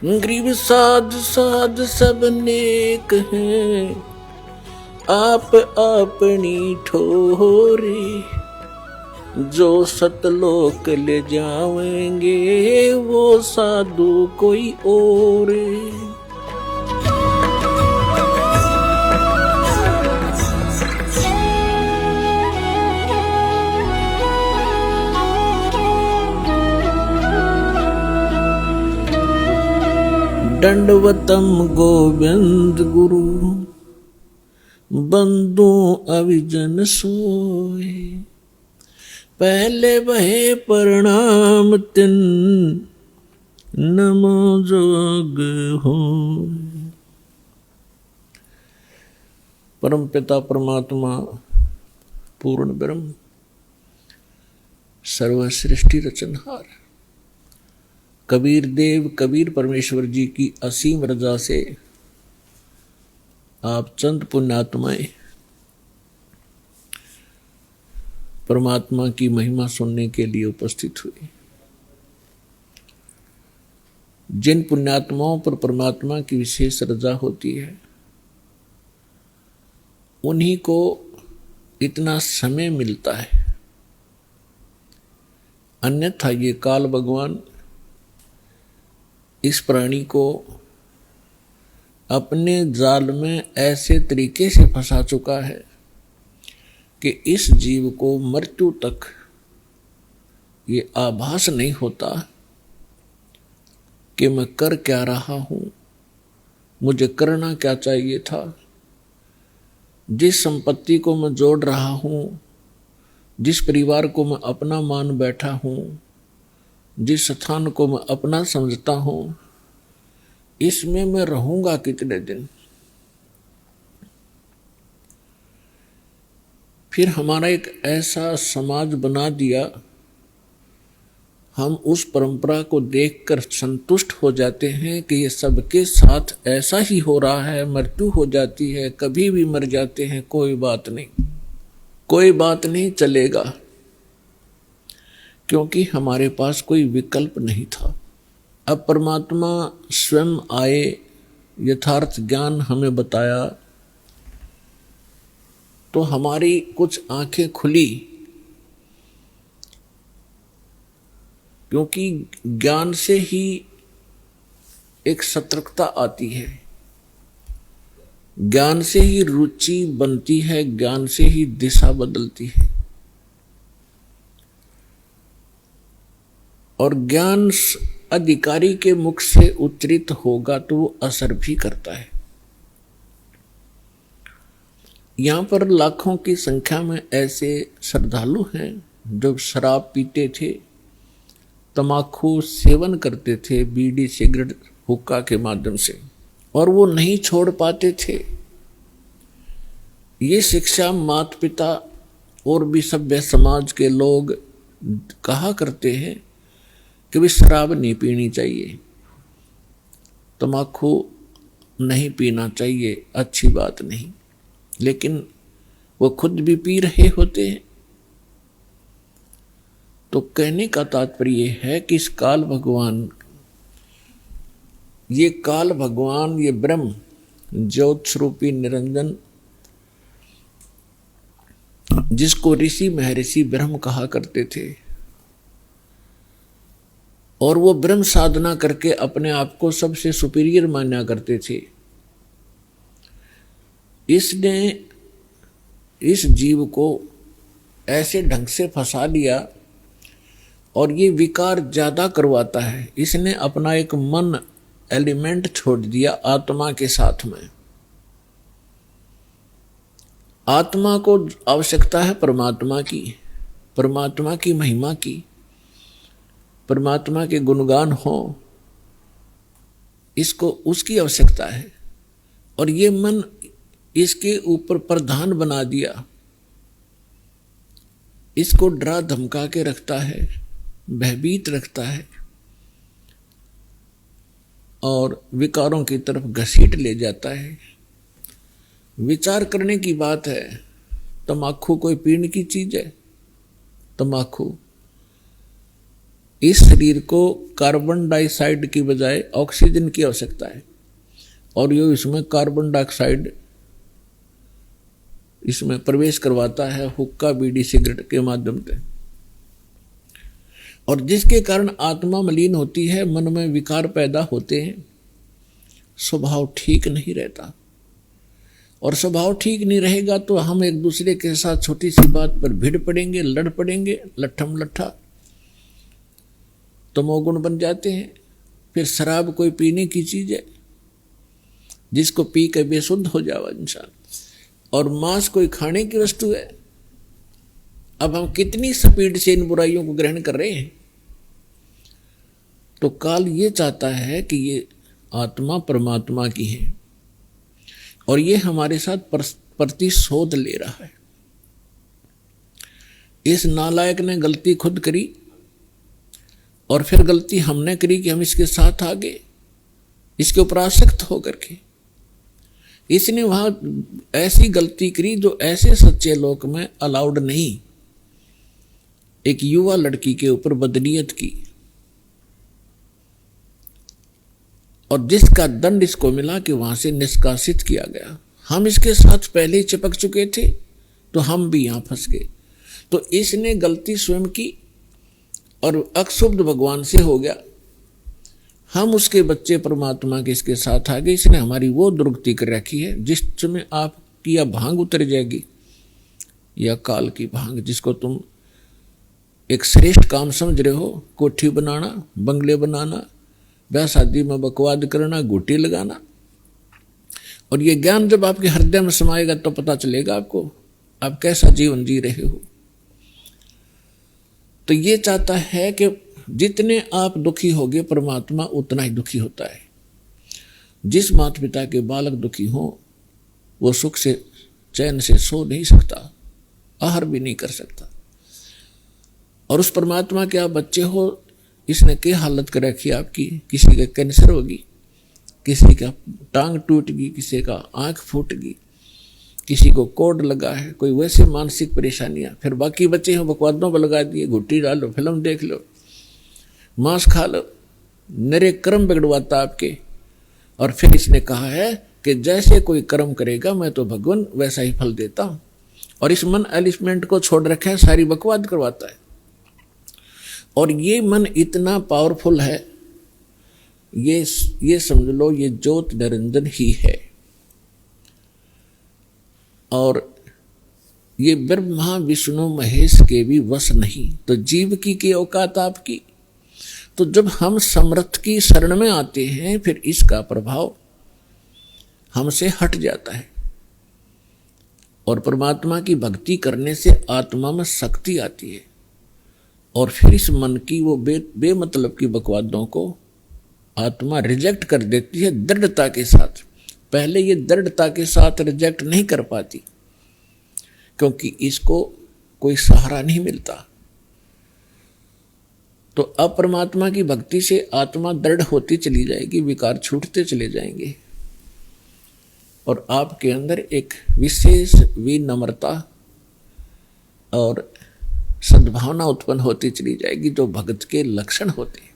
गरीब साध साध सब नेक हैं, आप अपनी ठोरी। जो सतलोक ले जावेंगे वो साधु कोई और। दंडवतम गोविंद गुरु, बंदू अविजन सोए। पहले वहे प्रणाम तिन, नमो जोग हो। परम पिता परमात्मा पूर्ण ब्रह्म, सर्व सृष्टि रचनहार कबीर देव कबीर परमेश्वर जी की असीम रजा से आप चंद पुण्यात्माएं परमात्मा की महिमा सुनने के लिए उपस्थित हुए। जिन पुण्यात्माओं पर परमात्मा की विशेष रजा होती है उन्हीं को इतना समय मिलता है, अन्यथा ये काल भगवान इस प्राणी को अपने जाल में ऐसे तरीके से फंसा चुका है कि इस जीव को मृत्यु तक ये आभास नहीं होता कि मैं कर क्या रहा हूं, मुझे करना क्या चाहिए था। जिस संपत्ति को मैं जोड़ रहा हूं, जिस परिवार को मैं अपना मान बैठा हूं, जिस स्थान को मैं अपना समझता हूं, इसमें मैं रहूंगा कितने दिन। फिर हमारा एक ऐसा समाज बना दिया, हम उस परंपरा को देखकर संतुष्ट हो जाते हैं कि ये सबके साथ ऐसा ही हो रहा है, मृत्यु हो जाती है, कभी भी मर जाते हैं, कोई बात नहीं, कोई बात नहीं, चलेगा। क्योंकि हमारे पास कोई विकल्प नहीं था। अब परमात्मा स्वयं आए, यथार्थ ज्ञान हमें बताया, तो हमारी कुछ आंखें खुली। क्योंकि ज्ञान से ही एक सतर्कता आती है, ज्ञान से ही रुचि बनती है, ज्ञान से ही दिशा बदलती है। और ज्ञान अधिकारी के मुख से उच्चरित होगा तो वो असर भी करता है। यहां पर लाखों की संख्या में ऐसे श्रद्धालु हैं जो शराब पीते थे, तमाकू सेवन करते थे, बीड़ी सिगरेट हुक्का के माध्यम से, और वो नहीं छोड़ पाते थे। ये शिक्षा माता पिता और भी सभ्य समाज के लोग कहा करते हैं कि भी शराब नहीं पीनी चाहिए, तम्बाकू नहीं पीना चाहिए, अच्छी बात नहीं, लेकिन वो खुद भी पी रहे होते हैं। तो कहने का तात्पर्य है कि इस काल भगवान, ये ब्रह्म ज्योत स्वरूपी निरंजन, जिसको ऋषि महर्षि ब्रह्म कहा करते थे, और वो ब्रह्म साधना करके अपने आप को सबसे सुपीरियर माना करते थे, इसने इस जीव को ऐसे ढंग से फंसा लिया और ये विकार ज्यादा करवाता है। इसने अपना एक मन एलिमेंट छोड़ दिया आत्मा के साथ में। आत्मा को आवश्यकता है परमात्मा की महिमा की, परमात्मा के गुणगान हो, इसको उसकी आवश्यकता है। और ये मन इसके ऊपर प्रधान बना दिया, इसको डरा धमका के रखता है, भयभीत रखता है और विकारों की तरफ घसीट ले जाता है। विचार करने की बात है, तम्बाकू कोई पीने की चीज है? तम्बाकू इस शरीर को कार्बन डाइऑक्साइड की बजाय ऑक्सीजन की आवश्यकता है, और ये इसमें कार्बन डाइऑक्साइड इसमें प्रवेश करवाता है हुक्का, बीड़ी, सिगरेट के माध्यम से, और जिसके कारण आत्मा मलिन होती है, मन में विकार पैदा होते हैं, स्वभाव ठीक नहीं रहता। और स्वभाव ठीक नहीं रहेगा तो हम एक दूसरे के साथ छोटी सी बात पर भिड़ पड़ेंगे, लड़ पड़ेंगे, लट्ठम लट्ठा, तमोगुण बन जाते हैं। फिर शराब कोई पीने की चीज है जिसको पी के बेसुद्ध हो जावा इंसान, और मांस कोई खाने की वस्तु है। अब हम कितनी स्पीड से इन बुराइयों को ग्रहण कर रहे हैं। तो काल ये चाहता है कि ये आत्मा परमात्मा की है और ये हमारे साथ प्रतिशोध ले रहा है। इस नालायक ने गलती खुद करी और फिर गलती हमने करी कि हम इसके साथ आ गए, इसके ऊपर आसक्त होकर के। इसने वहां ऐसी गलती करी जो ऐसे सच्चे लोक में अलाउड नहीं। एक युवा लड़की के ऊपर बदनीयत की और जिसका दंड इसको मिला कि वहां से निष्कासित किया गया। हम इसके साथ पहले ही चिपक चुके थे तो हम भी यहां फंस गए। तो इसने गलती स्वयं की और अक्षुब्ध भगवान से हो गया। हम उसके बच्चे परमात्मा के इसके साथ आ गए। इसने हमारी वो दुर्गति कर रखी है जिसमें आपकी या भांग उतर जाएगी या काल की भांग, जिसको तुम एक श्रेष्ठ काम समझ रहे हो। कोठी बनाना, बंगले बनाना, ब्याह शादी में बकवाद करना, गोटी लगाना, और ये ज्ञान जब आपके हृदय में समाएगा तो पता चलेगा आपको आप कैसा जीवन जी रहे हो। तो ये चाहता है कि जितने आप दुखी होगे परमात्मा उतना ही दुखी होता है। जिस माता पिता के बालक दुखी हो वो सुख से चैन से सो नहीं सकता, आहार भी नहीं कर सकता। और उस परमात्मा के आप बच्चे हो, इसने क्या हालत कर रखी आपकी। किसी का कैंसर होगी, किसी का टांग टूट गई, किसी का आंख फूट गई, किसी को कोड लगा है, कोई वैसे मानसिक परेशानियां। फिर बाकी बच्चे हैं बकवादों पर लगा दिए, घुट्टी डालो, फिल्म देख लो, मांस खा लो, नरे कर्म बिगड़वाता आपके। और फिर इसने कहा है कि जैसे कोई कर्म करेगा मैं तो भगवान वैसा ही फल देता हूं। और इस मन एलिमेंट को छोड़ रखा है, सारी बकवाद करवाता है। और ये मन इतना पावरफुल है, ये समझ लो ये ज्योत निरंजन ही है। और ये ब्रह्मा विष्णु महेश के भी वश नहीं। तो जीव की औकात आपकी। तो जब हम समर्थ की शरण में आते हैं फिर इसका प्रभाव हमसे हट जाता है और परमात्मा की भक्ति करने से आत्मा में शक्ति आती है। और फिर इस मन की वो बेमतलब की बकवादों को आत्मा रिजेक्ट कर देती है दृढ़ता के साथ। पहले ये दृढ़ता के साथ रिजेक्ट नहीं कर पाती क्योंकि इसको कोई सहारा नहीं मिलता। तो अब परमात्मा की भक्ति से आत्मा दृढ़ होती चली जाएगी, विकार छूटते चले जाएंगे और आपके अंदर एक विशेष विनम्रता और सद्भावना उत्पन्न होती चली जाएगी जो भक्त के लक्षण होते हैं।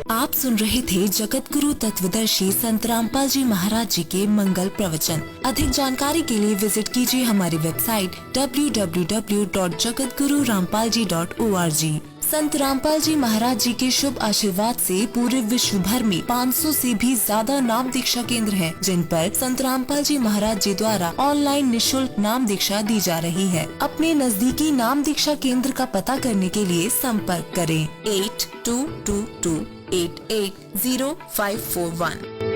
आप सुन रहे थे जगत गुरु तत्वदर्शी संत रामपाल जी महाराज जी के मंगल प्रवचन। अधिक जानकारी के लिए विजिट कीजिए हमारी वेबसाइट www.jagatgururampalji.org। संत रामपाल जी महाराज जी के शुभ आशीर्वाद से पूरे विश्व भर में 500 से भी ज्यादा नाम दीक्षा केंद्र हैं, जिन पर संत रामपाल जी महाराज जी द्वारा ऑनलाइन निशुल्क नाम दीक्षा दी जा रही है। अपने नजदीकी नाम दीक्षा केंद्र का पता करने के लिए संपर्क करें 8222880541।